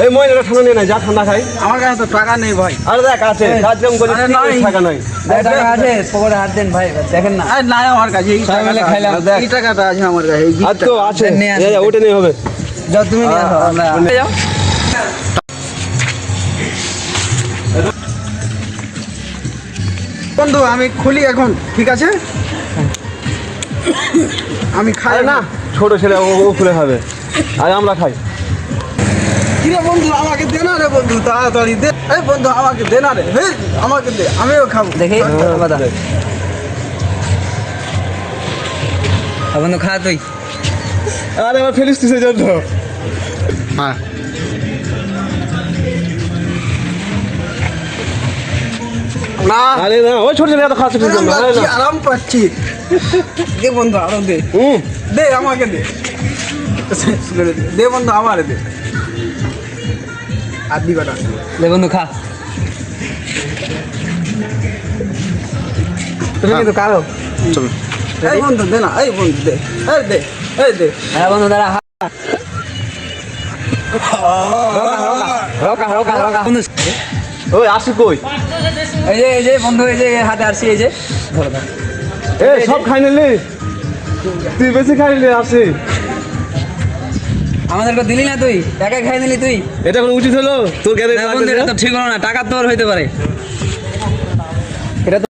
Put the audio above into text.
এই মহিলাটা ঠান্ডা নিয়ে নাই, যা ঠান্ডা খাই। আমার কাছে তো টাকা নেই ভাই। আরে দেখ আছে, কাজ কাম করছিস, টাকা নাই। টাকা আছে, পকেটে হাত দেন ভাই, দেখেন না। আরে নাই আমার কাছে, এই টাকাটা খাইলাম। এই টাকাটা আছে আমার কাছে। আর তো আছে, নিয়ে আসো। ওটা নিয়ে হবে। যাও তুমি নিয়ে আসো, আমরা যাও। বন্ধু আমি খুলি এখন, ঠিক আছে? আমি খাই আরে না, ছোট ছেলে ও খুলে খাবে, আর আমরা খাই। কিরে বন্ধু, আমাকে দে না রে বন্ধু, তাড়াতাড়ি দে। এই বন্ধু আমাকে দে না রে, হেই আমাকে দে, আমিও খাবো। দেখি বাদা বন্ধু, খা তুই। আরে আমার ফেলিস তুই জন্য। হ্যাঁ না, আরে না, ওই ছোট ছেলে এত খাচ্ছে তুই জন্য। আরে কি না, আরাম পাচ্ছি। দে বন্ধু আরো দে, দে আমাকে দে, দে বন্ধু আমারে দে। আর দিবা না। দে বন্ধু, খা। তুমি কিন্তু কারো। চলো এই বন্ধু দে না, এই বন্ধু দে, এই দে, এই দে। হ্যাঁ বন্ধু, দাঁড়া। রোকা রোকা রোকা বন্ধু। ওই আসি কই? এই যে বন্ধু, এই যে হাতে আসছি, এই যে ধরো ধরো। এ সব খাই নিলি, তুই বেশি খাই নিলি। আসি, আমাদেরকে দিলি না তুই, একা খাই নিলি তুই। এটা কোনো উচিত হলো তোর? না বন্ধু, এটা তো ঠিক হলো না, টাকা তোর হইতে পারে।